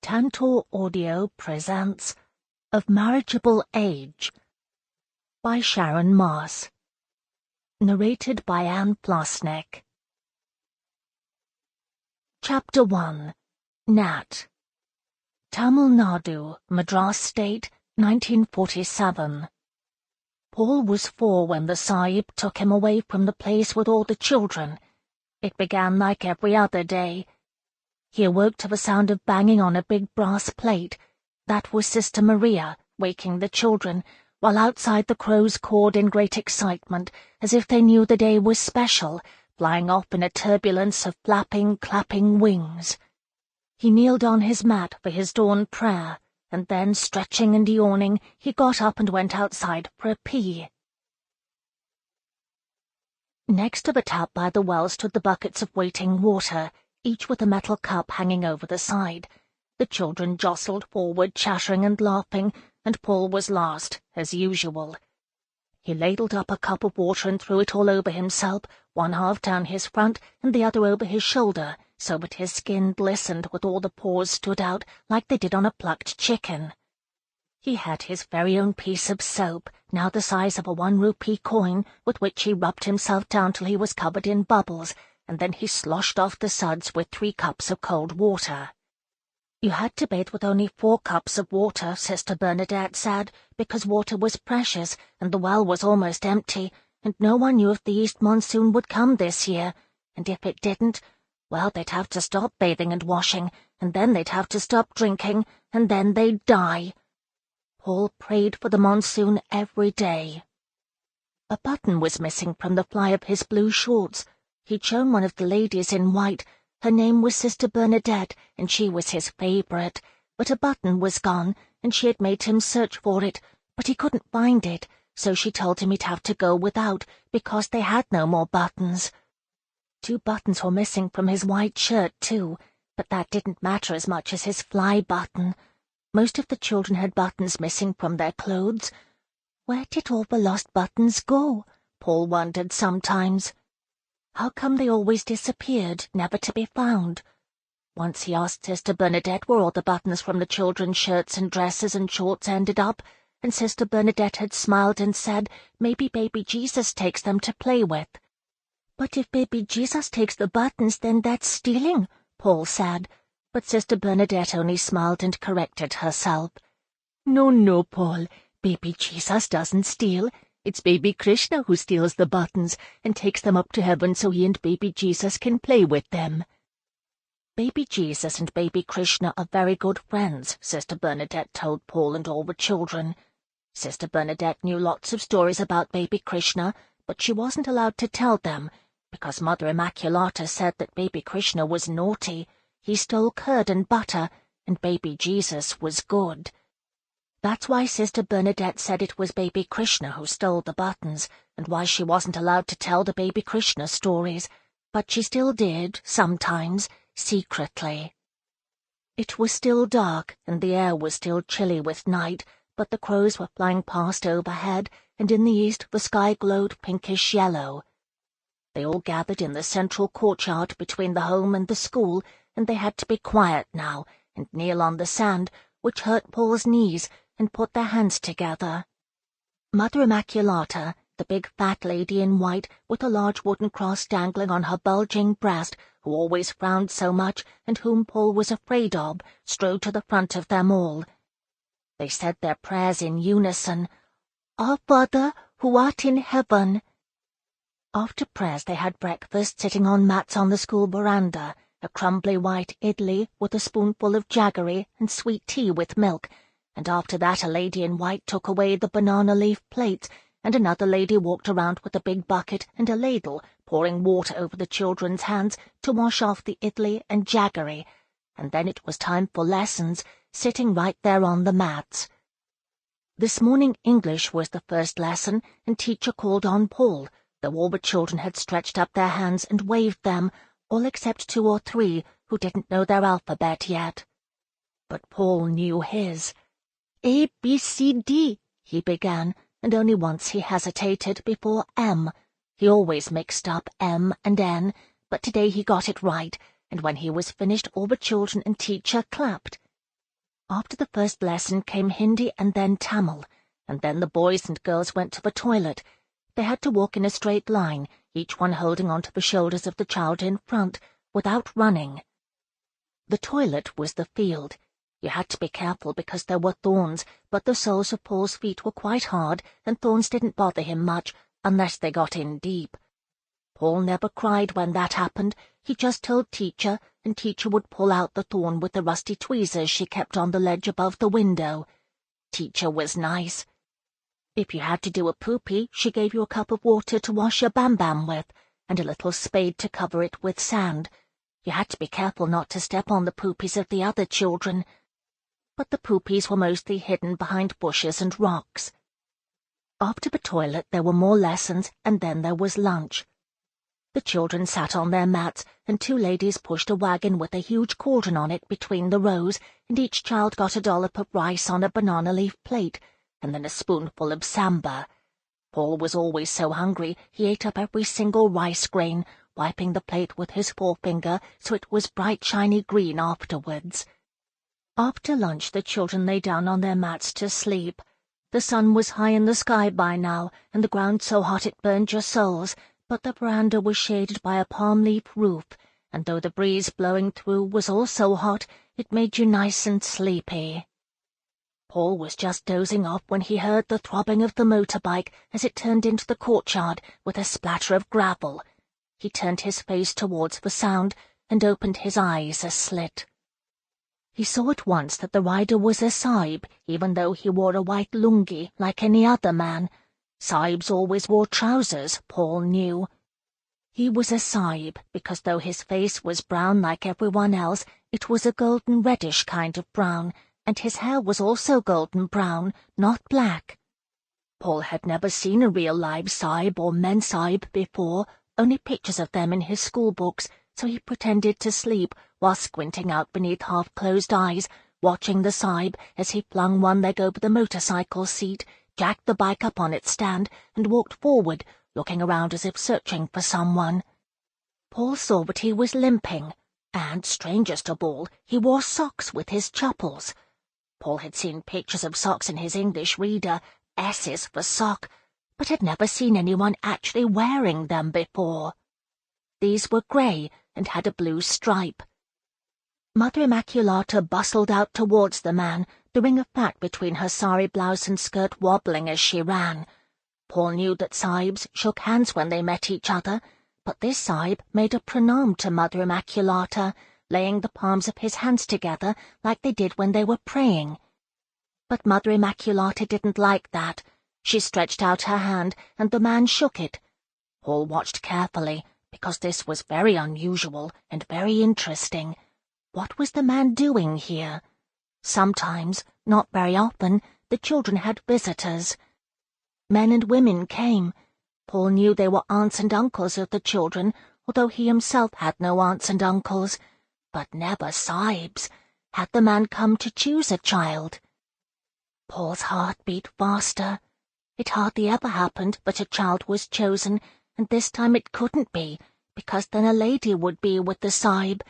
Tantor Audio presents Of Marriageable Age by Sharon Maas. Narrated by Flosnik. Chapter 1. Nat. Tamil Nadu, Madras State, 1947. Paul was 4 when the Sahib took him away from the place with all the children. It began like every other day. He awoke to the sound of banging on a big brass plate. That was Sister Maria, waking the children, while outside the crows cawed in great excitement, as if they knew the day was special, flying off in a turbulence of flapping, clapping wings. He kneeled on his mat for his dawn prayer, and then, stretching and yawning, he got up and went outside for a pee. Next to the tap by the well stood the buckets of waiting water, each with a metal cup hanging over the side. The children jostled forward, chattering and laughing, and Paul was last, as usual. He ladled up a cup of water and threw it all over himself, one half down his front and the other over his shoulder, so that his skin glistened with all the pores stood out like they did on a plucked chicken. He had his very own piece of soap, now the size of a 1-rupee coin, with which he rubbed himself down till he was covered in bubbles, and then he sloshed off the suds with 3 cups of cold water. You had to bathe with only 4 cups of water, Sister Bernadette said, because water was precious, and the well was almost empty, and no one knew if the east monsoon would come this year, and if it didn't, well, they'd have to stop bathing and washing, and then they'd have to stop drinking, and then they'd die. Paul prayed for the monsoon every day. A button was missing from the fly of his blue shorts. He'd shown one of the ladies in white. Her name was Sister Bernadette, and she was his favourite, but a button was gone, and she had made him search for it, but he couldn't find it, so she told him he'd have to go without, because they had no more buttons. 2 buttons were missing from his white shirt, too, but that didn't matter as much as his fly button. Most of the children had buttons missing from their clothes. Where did all the lost buttons go? Paul wondered sometimes. How come they always disappeared, never to be found? Once he asked Sister Bernadette where all the buttons from the children's shirts and dresses and shorts ended up, and Sister Bernadette had smiled and said, maybe baby Jesus takes them to play with. But if baby Jesus takes the buttons, then that's stealing, Paul said, but Sister Bernadette only smiled and corrected herself. No, Paul, baby Jesus doesn't steal. It's baby Krishna who steals the buttons and takes them up to heaven so he and baby Jesus can play with them. Baby Jesus and baby Krishna are very good friends, Sister Bernadette told Paul and all the children. Sister Bernadette knew lots of stories about baby Krishna, but she wasn't allowed to tell them, because Mother Immaculata said that baby Krishna was naughty. He stole curd and butter, and baby Jesus was good. That's why Sister Bernadette said it was baby Krishna who stole the buttons, and why she wasn't allowed to tell the baby Krishna stories, but she still did, sometimes, secretly. It was still dark, and the air was still chilly with night, but the crows were flying past overhead, and in the east the sky glowed pinkish-yellow. They all gathered in the central courtyard between the home and the school, and they had to be quiet now, and kneel on the sand, which hurt Paul's knees, and put their hands together. Mother Immaculata, the big fat lady in white, with a large wooden cross dangling on her bulging breast, who always frowned so much, and whom Paul was afraid of, strode to the front of them all. They said their prayers in unison. Our Father, who art in heaven. After prayers they had breakfast sitting on mats on the school veranda, a crumbly white idli with a spoonful of jaggery and sweet tea with milk, and after that a lady in white took away the banana leaf plates, and another lady walked around with a big bucket and a ladle, pouring water over the children's hands to wash off the idli and jaggery, and then it was time for lessons, sitting right there on the mats. This morning English was the first lesson, and teacher called on Paul, though all the children had stretched up their hands and waved them, all except 2 or 3 who didn't know their alphabet yet. But Paul knew his. A, B, C, D, he began, and only once he hesitated before M. He always mixed up M and N, but today he got it right, and when he was finished all the children and teacher clapped. After the first lesson came Hindi and then Tamil, and then the boys and girls went to the toilet. They had to walk in a straight line, each one holding onto the shoulders of the child in front, without running. The toilet was the field. You had to be careful because there were thorns, but the soles of Paul's feet were quite hard, and thorns didn't bother him much, unless they got in deep. Paul never cried when that happened. He just told Teacher, and Teacher would pull out the thorn with the rusty tweezers she kept on the ledge above the window. Teacher was nice. If you had to do a poopy, she gave you a cup of water to wash your bam-bam with, and a little spade to cover it with sand. You had to be careful not to step on the poopies of the other children. But the poopies were mostly hidden behind bushes and rocks. After the toilet there were more lessons, and then there was lunch. The children sat on their mats, and two ladies pushed a wagon with a huge cauldron on it between the rows, and each child got a dollop of rice on a banana leaf plate, and then a spoonful of sambar. Paul was always so hungry he ate up every single rice grain, wiping the plate with his forefinger so it was bright shiny green afterwards. After lunch the children lay down on their mats to sleep. The sun was high in the sky by now, and the ground so hot it burned your souls, but the veranda was shaded by a palm-leaf roof, and though the breeze blowing through was also hot, it made you nice and sleepy. Paul was just dozing off when he heard the throbbing of the motorbike as it turned into the courtyard with a splatter of gravel. He turned his face towards the sound and opened his eyes a slit. He saw at once that the rider was a Sahib, even though he wore a white lungi like any other man. Sahibs always wore trousers, Paul knew. He was a Sahib because though his face was brown like everyone else, it was a golden reddish kind of brown, and his hair was also golden brown, not black. Paul had never seen a real live Sahib or Mem-Sahib before, only pictures of them in his school books, so he pretended to sleep while squinting out beneath half-closed eyes, watching the Sahib as he flung one leg over the motorcycle seat, jacked the bike up on its stand, and walked forward, looking around as if searching for someone. Paul saw that he was limping, and, strangest of all, he wore socks with his chappals. Paul had seen pictures of socks in his English reader, S's for sock, but had never seen anyone actually wearing them before. These were grey and had a blue stripe. Mother Immaculata bustled out towards the man, the ring of fat between her sari blouse and skirt wobbling as she ran. Paul knew that Sahibs shook hands when they met each other, but this Sahib made a pranam to Mother Immaculata, laying the palms of his hands together like they did when they were praying. But Mother Immaculata didn't like that. She stretched out her hand, and the man shook it. Paul watched carefully, because this was very unusual and very interesting. What was the man doing here? Sometimes, not very often, the children had visitors. Men and women came. Paul knew they were aunts and uncles of the children, although he himself had no aunts and uncles. But never Sahibs. Had the man come to choose a child? Paul's heart beat faster. It hardly ever happened that a child was chosen, and this time it couldn't be, because then a lady would be with the Sahib.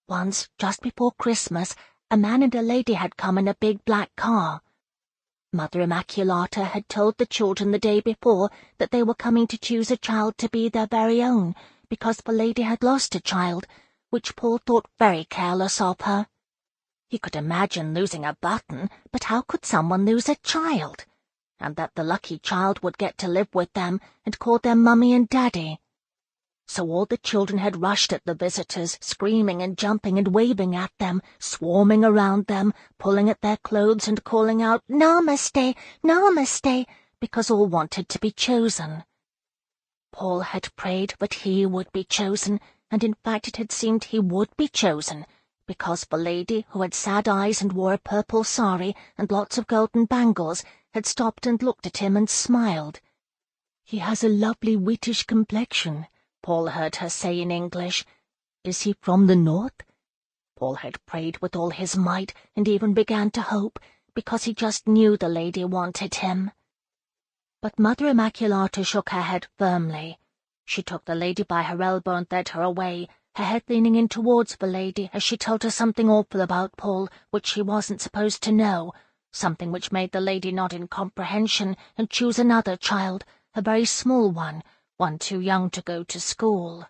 Once, just before Christmas, a man and a lady had come in a big black car. Mother Immaculata had told the children the day before that they were coming to choose a child to be their very own, because the lady had lost a child, which Paul thought very careless of her. He could imagine losing a button, but how could someone lose a child? And that the lucky child would get to live with them and call them Mummy and Daddy. So all the children had rushed at the visitors, screaming and jumping and waving at them, swarming around them, pulling at their clothes and calling out, "Namaste, Namaste," because all wanted to be chosen. Paul had prayed that he would be chosen, and in fact it had seemed he would be chosen, because the lady who had sad eyes and wore a purple sari and lots of golden bangles had stopped and looked at him and smiled. "He has a lovely wheatish complexion," Paul heard her say in English. "Is he from the north?" Paul had prayed with all his might and even began to hope, because he just knew the lady wanted him. But Mother Immaculata shook her head firmly. She took the lady by her elbow and led her away, her head leaning in towards the lady as she told her something awful about Paul which she wasn't supposed to know, something which made the lady nod in comprehension and choose another child, a very small one too young to go to school.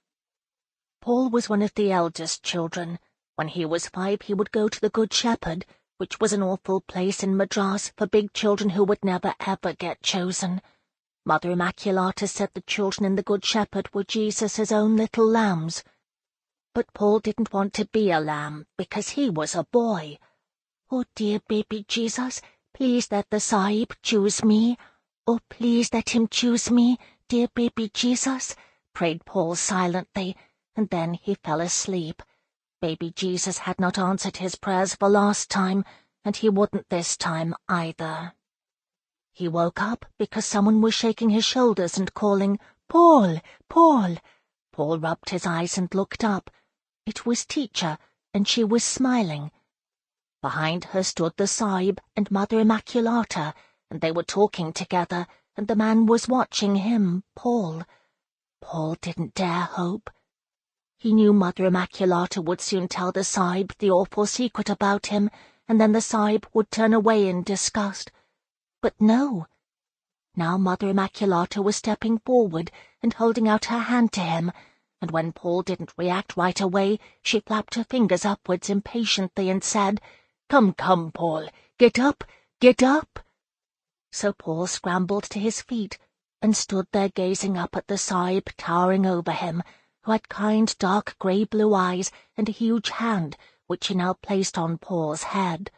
Paul was one of the eldest children. When he was 5 he would go to the Good Shepherd, which was an awful place in Madras for big children who would never ever get chosen. Mother Immaculata said the children in the Good Shepherd were Jesus' own little lambs. But Paul didn't want to be a lamb because he was a boy. "Oh, dear baby Jesus, please let the Sahib choose me. Oh, please let him choose me, dear baby Jesus," prayed Paul silently, and then he fell asleep. Baby Jesus had not answered his prayers the last time, and he wouldn't this time either. He woke up because someone was shaking his shoulders and calling, "Paul, Paul!" Paul rubbed his eyes and looked up. It was Teacher, and she was smiling. Behind her stood the Sahib and Mother Immaculata, and they were talking together, and the man was watching him, Paul. Paul didn't dare hope. He knew Mother Immaculata would soon tell the Sahib the awful secret about him, and then the Sahib would turn away in disgust. But no. Now Mother Immaculata was stepping forward and holding out her hand to him, and when Paul didn't react right away, she flapped her fingers upwards impatiently and said, "Come, come, Paul, get up, get up." So Paul scrambled to his feet and stood there gazing up at the Sahib towering over him, who had kind dark grey-blue eyes and a huge hand, which he now placed on Paul's head.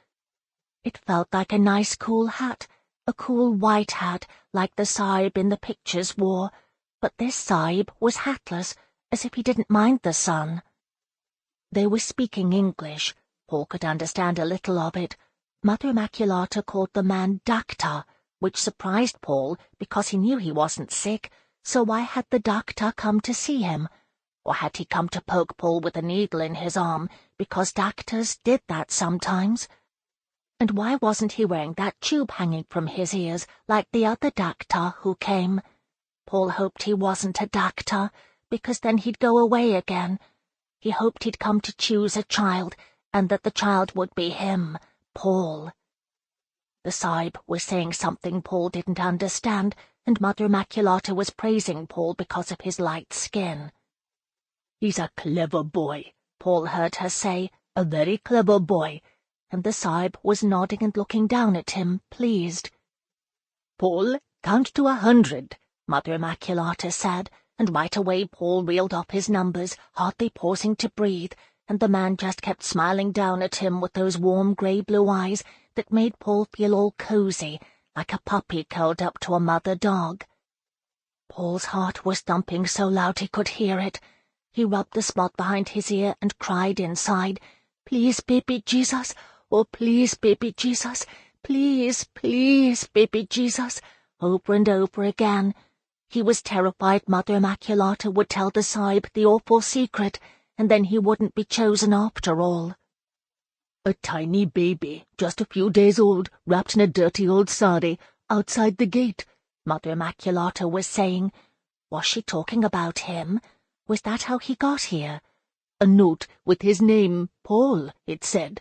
It felt like a nice cool hat, a cool white hat like the Sahib in the pictures wore, but this Sahib was hatless, as if he didn't mind the sun. They were speaking English. Paul could understand a little of it. Mother Immaculata called the man Doctor, which surprised Paul because he knew he wasn't sick, so why had the doctor come to see him? Or had he come to poke Paul with a needle in his arm, because doctors did that sometimes? And why wasn't he wearing that tube hanging from his ears like the other doctor who came? Paul hoped he wasn't a doctor, because then he'd go away again. He hoped he'd come to choose a child, and that the child would be him, Paul. The Sahib was saying something Paul didn't understand, and Mother Immaculata was praising Paul because of his light skin. "He's a clever boy," Paul heard her say, "a very clever boy," and the Sahib was nodding and looking down at him, pleased. "Paul, count to 100, Mother Immaculata said, and right away Paul reeled off his numbers, hardly pausing to breathe, and the man just kept smiling down at him with those warm grey-blue eyes that made Paul feel all cosy, like a puppy curled up to a mother dog. Paul's heart was thumping so loud he could hear it. He rubbed the spot behind his ear and cried inside, "Please, baby Jesus, oh please, baby Jesus, please, please, baby Jesus," over and over again. He was terrified Mother Immaculata would tell the Sahib the awful secret, and then he wouldn't be chosen after all. "A tiny baby, just a few days old, wrapped in a dirty old sari, outside the gate," Mother Immaculata was saying. Was she talking about him? Was that how he got here? "A note with his name, Paul," it said.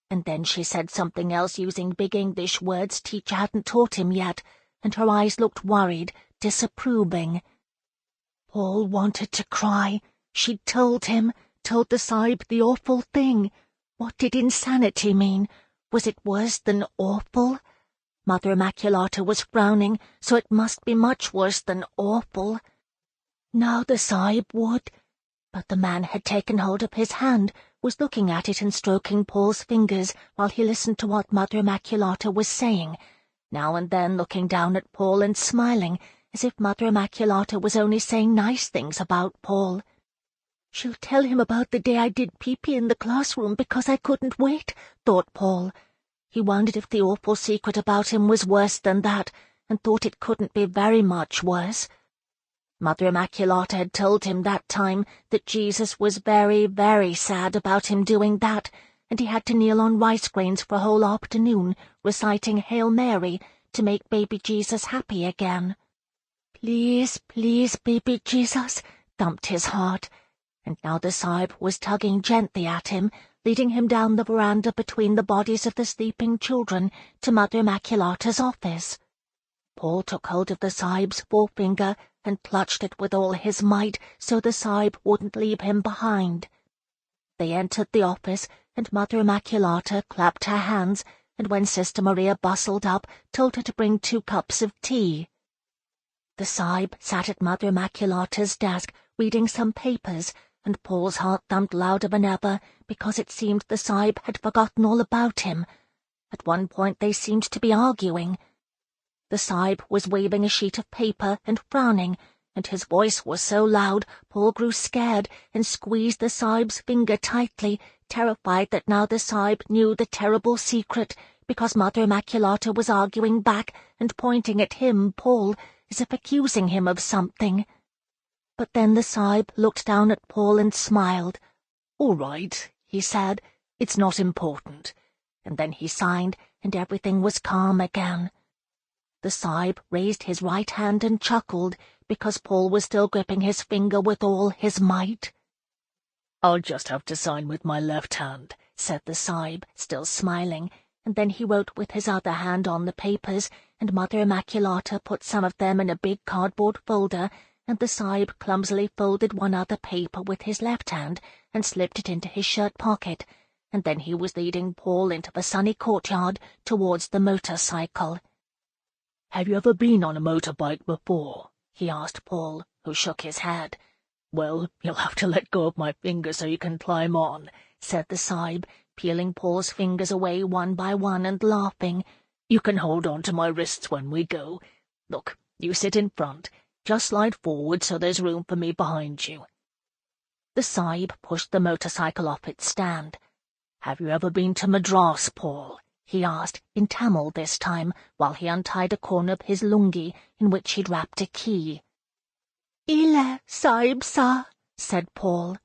And then she said something else using big English words Teacher hadn't taught him yet, and her eyes looked worried, disapproving. Paul wanted to cry. She'd told the Sahib the awful thing. What did insanity mean? Was it worse than awful? Mother Immaculata was frowning, so it must be much worse than awful. Now the Sahib would. But the man had taken hold of his hand, was looking at it and stroking Paul's fingers while he listened to what Mother Immaculata was saying, now and then looking down at Paul and smiling, as if Mother Immaculata was only saying nice things about Paul. "She'll tell him about the day I did pee-pee in the classroom because I couldn't wait," thought Paul. He wondered if the awful secret about him was worse than that, and thought it couldn't be very much worse. Mother Immaculata had told him that time that Jesus was very, very sad about him doing that, and he had to kneel on rice grains for a whole afternoon, reciting Hail Mary, to make baby Jesus happy again. "Please, please, baby Jesus," thumped his heart, and now the Sahib was tugging gently at him, leading him down the veranda between the bodies of the sleeping children to Mother Immaculata's office. Paul took hold of the Sahib's forefinger and clutched it with all his might so the Sahib wouldn't leave him behind. They entered the office, and Mother Immaculata clapped her hands, and when Sister Maria bustled up, told her to bring 2 cups of tea. The Sahib sat at Mother Immaculata's desk, reading some papers, and Paul's heart thumped louder than ever, because it seemed the Sahib had forgotten all about him. At one point they seemed to be arguing. The Sahib was waving a sheet of paper and frowning, and his voice was so loud Paul grew scared and squeezed the Sahib's finger tightly, terrified that now the Sahib knew the terrible secret, because Mother Immaculata was arguing back and pointing at him, Paul, as if accusing him of something. But then the Sahib looked down at Paul and smiled. "All right," he said, "it's not important." And then he signed, and everything was calm again. The Sahib raised his right hand and chuckled, because Paul was still gripping his finger with all his might. "I'll just have to sign with my left hand," said the Sahib, still smiling, and then he wrote with his other hand on the papers, and Mother Immaculata put some of them in a big cardboard folder, and the Sahib clumsily folded one other paper with his left hand and slipped it into his shirt pocket, and then he was leading Paul into the sunny courtyard towards the motorcycle. "Have you ever been on a motorbike before?" he asked Paul, who shook his head. "Well, you'll have to let go of my finger so you can climb on," said the Sahib, peeling Paul's fingers away one by one and laughing. "You can hold on to my wrists when we go. Look, you sit in front. Just slide forward so there's room for me behind you." The Sahib pushed the motorcycle off its stand. "Have you ever been to Madras, Paul?" he asked, in Tamil this time, while he untied a corner of his lungi, in which he'd wrapped a key. "Ila, Sahib Sah," said Paul.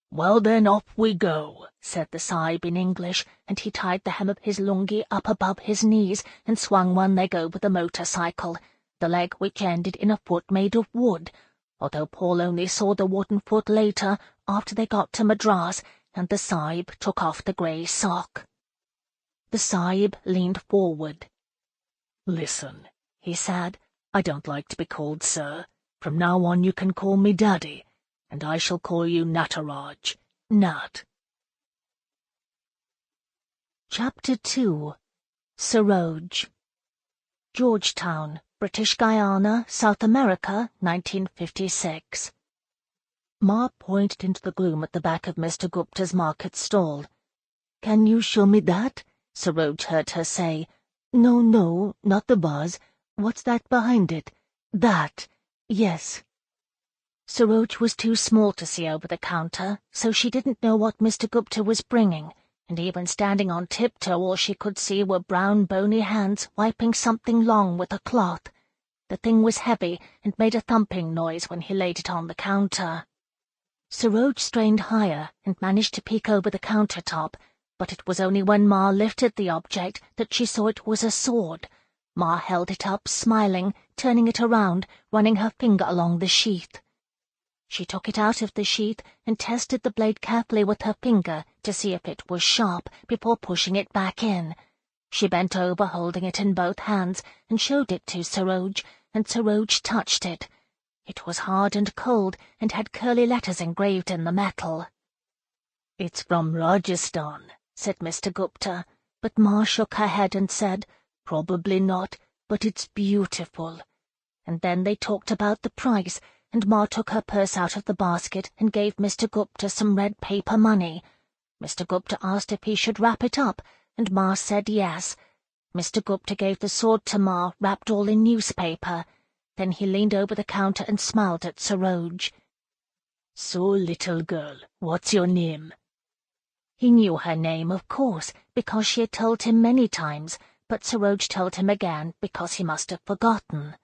"Well then, off we go," said the Sahib in English, and he tied the hem of his lungi up above his knees and swung one leg over the motorcycle, the leg which ended in a foot made of wood, although Paul only saw the wooden foot later, after they got to Madras, and the Sahib took off the grey sock. The Sahib leaned forward. "Listen," he said, "I don't like to be called sir. From now on you can call me Daddy, and I shall call you Nataraj. Nat." Chapter 2. Saroj. Georgetown, British Guyana, South America, 1956. Ma pointed into the gloom at the back of Mr. Gupta's market stall. "Can you show me that?" Saroj heard her say. No, not the vase. What's that behind it?" "That. Yes." Saroj was too small to see over the counter, so she didn't know what Mr. Gupta was bringing, and even standing on tiptoe all she could see were brown bony hands wiping something long with a cloth. The thing was heavy and made a thumping noise when he laid it on the counter. Saroj strained higher and managed to peek over the countertop, but it was only when Ma lifted the object that she saw it was a sword. Ma held it up, smiling, turning it around, running her finger along the sheath. She took it out of the sheath and tested the blade carefully with her finger to see if it was sharp before pushing it back in. She bent over, holding it in both hands, and showed it to Saroj, and Saroj touched it. It was hard and cold, and had curly letters engraved in the metal. "It's from Rajasthan," said Mr. Gupta, but Ma shook her head and said, "Probably not, but it's beautiful." And then they talked about the price, and Ma took her purse out of the basket and gave Mr. Gupta some red paper money. Mr. Gupta asked if he should wrap it up, and Ma said yes. Mr. Gupta gave the sword to Ma, wrapped all in newspaper. Then he leaned over the counter and smiled at Saroj. "So, little girl, what's your name?" He knew her name, of course, because she had told him many times, but Saroj told him again because he must have forgotten.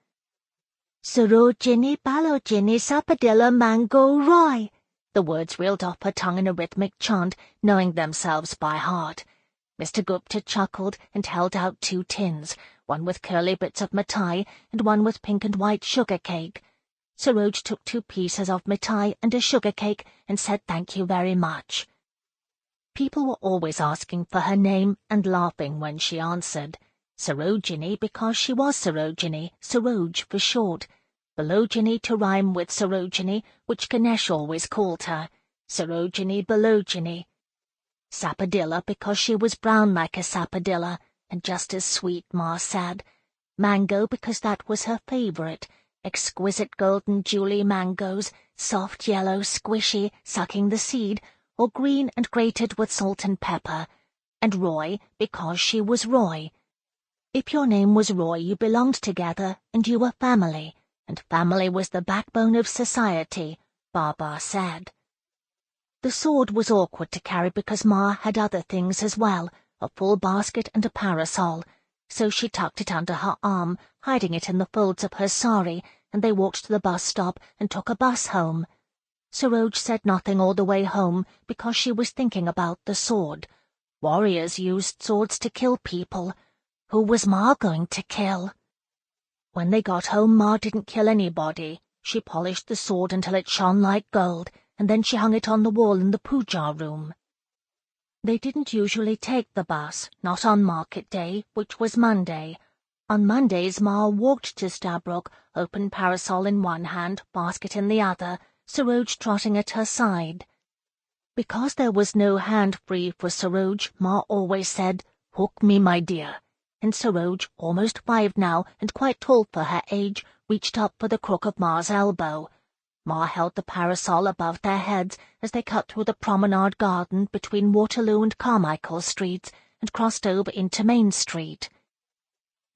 "Sarojini Balojini Sapadilla Mango Roy." The words reeled off her tongue in a rhythmic chant, knowing themselves by heart. Mr. Gupta chuckled and held out 2 tins, one with curly bits of mithai and one with pink and white sugar cake. Saroj took 2 pieces of mithai and a sugar cake and said thank you very much. People were always asking for her name and laughing when she answered. Sarojini because she was Sarojini, Saroj for short. Balojini to rhyme with Sarojini, which Ganesh always called her. Sarojini Balojini. Sapodilla because she was brown like a sapodilla, and just as sweet, Ma said. Mango because that was her favourite. Exquisite golden Julie mangoes, soft yellow, squishy, sucking the seed, or green and grated with salt and pepper. And Roy because she was Roy. If your name was Roy, you belonged together, and you were family, and family was the backbone of society, Baba said. The sword was awkward to carry because Ma had other things as well, a full basket and a parasol, so she tucked it under her arm, hiding it in the folds of her sari, and they walked to the bus stop and took a bus home. Saroj said nothing all the way home because she was thinking about the sword. Warriors used swords to kill people. Who was Ma going to kill? When they got home, Ma didn't kill anybody. She polished the sword until it shone like gold, and then she hung it on the wall in the puja room. They didn't usually take the bus, not on market day, which was Monday. On Mondays, Ma walked to Stabroek, open parasol in one hand, basket in the other, Saroj trotting at her side. Because there was no hand free for Saroj, Ma always said, "Hook me, my dear." And Saroj, almost 5 now, and quite tall for her age, reached up for the crook of Ma's elbow. Ma held the parasol above their heads as they cut through the promenade garden between Waterloo and Carmichael Streets and crossed over into Main Street.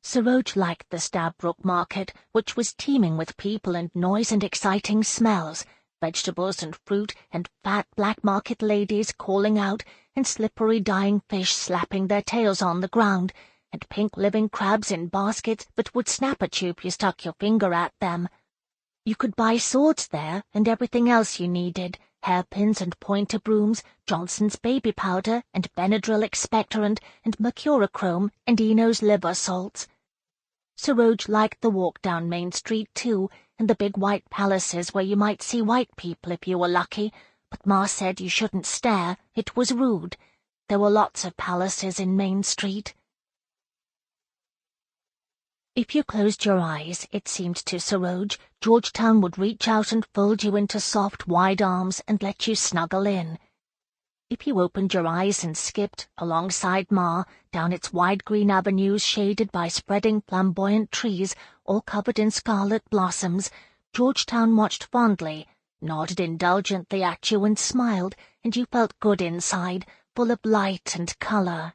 Saroj liked the Stabroek market, which was teeming with people and noise and exciting smells, vegetables and fruit and fat black market ladies calling out, and slippery dying fish slapping their tails on the ground, and pink living crabs in baskets that would snap at you if you stuck your finger at them. You could buy swords there and everything else you needed, hairpins and pointer brooms, Johnson's baby powder and Benadryl expectorant and mercurochrome and Eno's liver salts. Saroj liked the walk down Main Street too, and the big white palaces where you might see white people if you were lucky, but Ma said you shouldn't stare, it was rude. There were lots of palaces in Main Street. If you closed your eyes, it seemed to Saroj, Georgetown would reach out and fold you into soft, wide arms and let you snuggle in. If you opened your eyes and skipped, alongside Ma, down its wide green avenues shaded by spreading flamboyant trees, all covered in scarlet blossoms, Georgetown watched fondly, nodded indulgently at you and smiled, and you felt good inside, full of light and colour.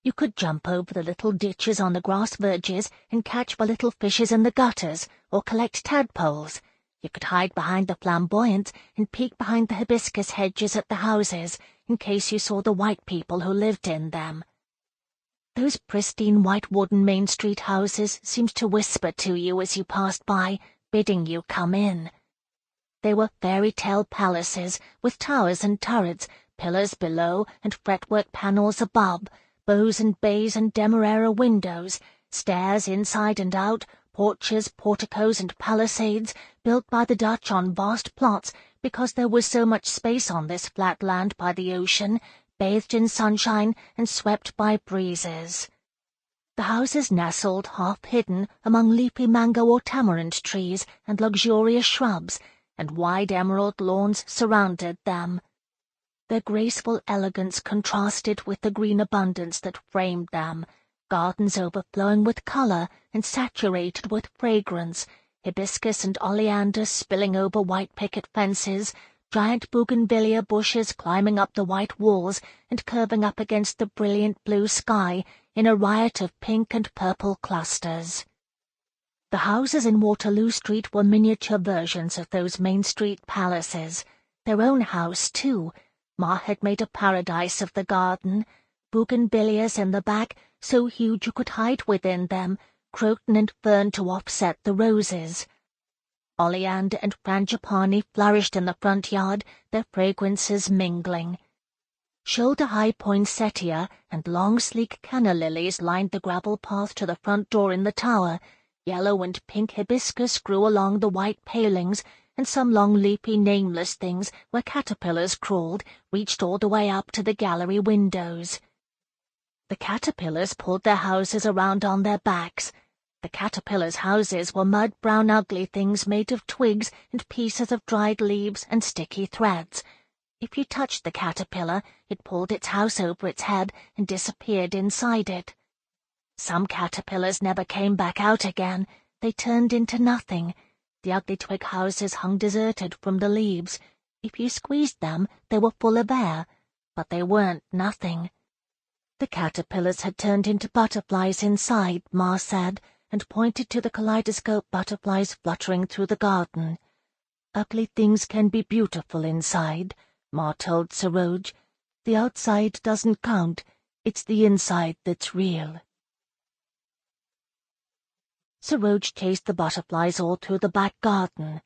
You could jump over the little ditches on the grass verges and catch the little fishes in the gutters, or collect tadpoles. You could hide behind the flamboyants and peek behind the hibiscus hedges at the houses, in case you saw the white people who lived in them. Those pristine white wooden Main Street houses seemed to whisper to you as you passed by, bidding you come in. They were fairy-tale palaces, with towers and turrets, pillars below and fretwork panels above, bows and bays and demerara windows, stairs inside and out, porches, porticos and palisades, built by the Dutch on vast plots because there was so much space on this flat land by the ocean, bathed in sunshine and swept by breezes. The houses nestled, half-hidden, among leafy mango or tamarind trees and luxurious shrubs, and wide emerald lawns surrounded them. Their graceful elegance contrasted with the green abundance that framed them, gardens overflowing with colour and saturated with fragrance, hibiscus and oleander spilling over white picket fences, giant bougainvillea bushes climbing up the white walls and curving up against the brilliant blue sky in a riot of pink and purple clusters. The houses in Waterloo Street were miniature versions of those Main Street palaces, their own house, too. Ma had made a paradise of the garden, bougainvilleas in the back, so huge you could hide within them, croton and fern to offset the roses. Oleander and frangipani flourished in the front yard, their fragrances mingling. Shoulder-high poinsettia and long sleek canna lilies lined the gravel path to the front door in the tower, Yellow and pink hibiscus grew along the white palings, and some long leafy nameless things where caterpillars crawled reached all the way up to the gallery windows. The caterpillars pulled their houses around on their backs. The caterpillars' houses were mud-brown ugly things made of twigs and pieces of dried leaves and sticky threads. If you touched the caterpillar, it pulled its house over its head and disappeared inside it. Some caterpillars never came back out again. They turned into nothing. The ugly twig houses hung deserted from the leaves. If you squeezed them, they were full of air, but they weren't nothing. The caterpillars had turned into butterflies inside, Ma said, and pointed to the kaleidoscope butterflies fluttering through the garden. Ugly things can be beautiful inside, Ma told Saroj. The outside doesn't count. It's the inside that's real. Saroj chased the butterflies all through the back garden.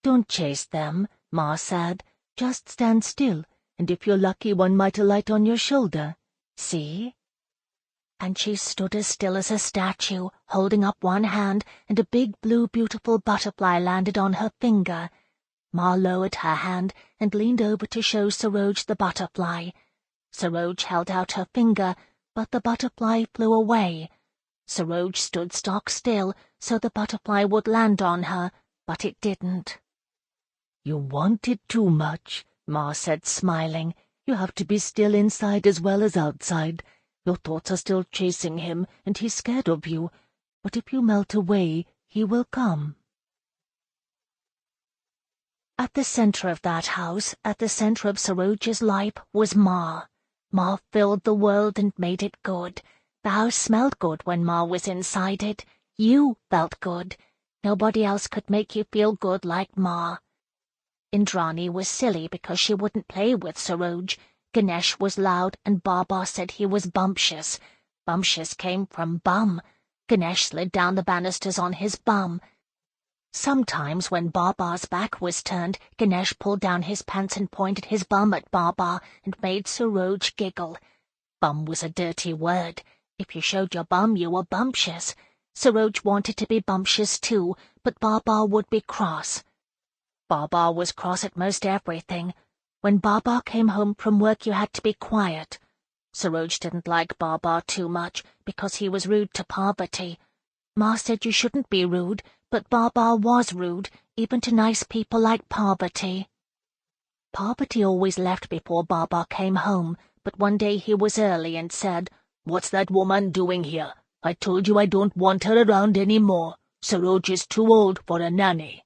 Don't chase them, Ma said. Just stand still, and if you're lucky one might alight on your shoulder. See? And she stood as still as a statue, holding up one hand, and a big blue beautiful butterfly landed on her finger. Ma lowered her hand and leaned over to show Saroj the butterfly. Saroj held out her finger, but the butterfly flew away. Saroj stood stock still so the butterfly would land on her, but it didn't. You want it too much, Ma said, smiling. You have to be still inside as well as outside. Your thoughts are still chasing him, and he's scared of you. But if you melt away, he will come. At the center of that house, at the center of Saroj's life, was Ma. Ma filled the world and made it good. The house smelled good when Ma was inside it. You felt good. Nobody else could make you feel good like Ma. Indrani was silly because she wouldn't play with Saroj. Ganesh was loud, and Baba said he was bumptious. Bumptious came from bum. Ganesh slid down the banisters on his bum. Sometimes when Baba's back was turned, Ganesh pulled down his pants and pointed his bum at Baba and made Saroj giggle. Bum was a dirty word. If you showed your bum, you were bumptious. Saroj wanted to be bumptious too, but Baba would be cross. Baba was cross at most everything. When Baba came home from work, you had to be quiet. Saroj didn't like Baba too much because he was rude to Parvati. Ma said you shouldn't be rude, but Baba was rude, even to nice people like Parvati. Parvati always left before Baba came home, but one day he was early and said, "What's that woman doing here? I told you I don't want her around any more. Saroj is too old for a nanny."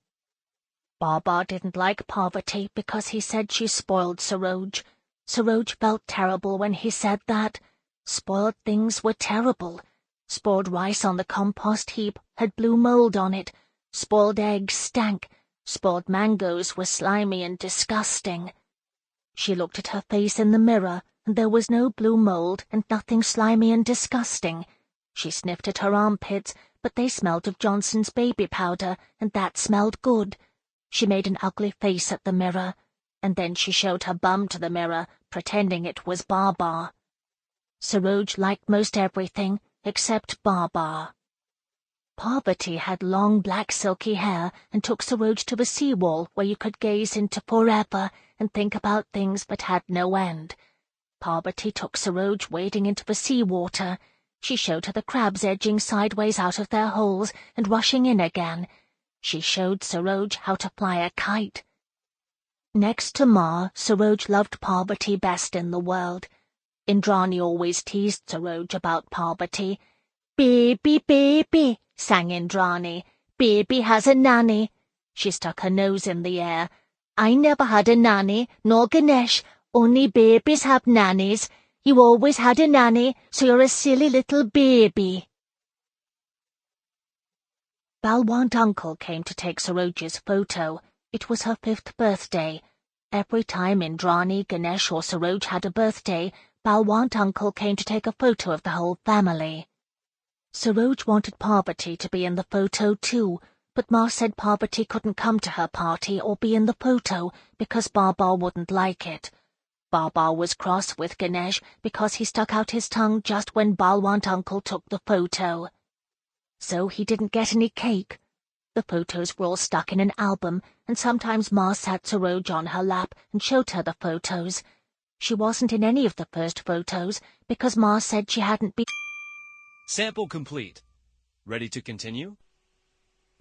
Baba didn't like Parvati because he said she spoiled Saroj. Saroj felt terrible when he said that. Spoiled things were terrible. Spoiled rice on the compost heap had blue mold on it. Spoiled eggs stank. Spoiled mangoes were slimy and disgusting. She looked at her face in the mirror, and there was no blue mold and nothing slimy and disgusting. She sniffed at her armpits, but they smelled of Johnson's baby powder, and that smelled good. She made an ugly face at the mirror, and then she showed her bum to the mirror, pretending it was Baba. Saroj liked most everything except Baba. Parvati had long black silky hair and took Saroj to a seawall where you could gaze into forever and think about things that had no end. Parvati took Saroj wading into the sea water. She showed her the crabs edging sideways out of their holes and rushing in again. She showed Saroj how to fly a kite. Next to Ma, Saroj loved Parvati best in the world. Indrani always teased Saroj about Parvati. "Baby, baby," sang Indrani. "Baby has a nanny." She stuck her nose in the air. "I never had a nanny, nor Ganesh. Only babies have nannies. You always had a nanny, so you're a silly little baby." Balwant uncle came to take Saroj's photo. It was her 5th birthday. Every time Indrani, Ganesh or Saroj had a birthday, Balwant uncle came to take a photo of the whole family. Saroj wanted Parvati to be in the photo too, but Ma said Parvati couldn't come to her party or be in the photo because Baba wouldn't like it. Baba was cross with Ganesh because he stuck out his tongue just when Balwant uncle took the photo. So he didn't get any cake. The photos were all stuck in an album, and sometimes Ma sat Saroj on her lap and showed her the photos. She wasn't in any of the first photos because Ma said she hadn't been... Sample complete. Ready to continue?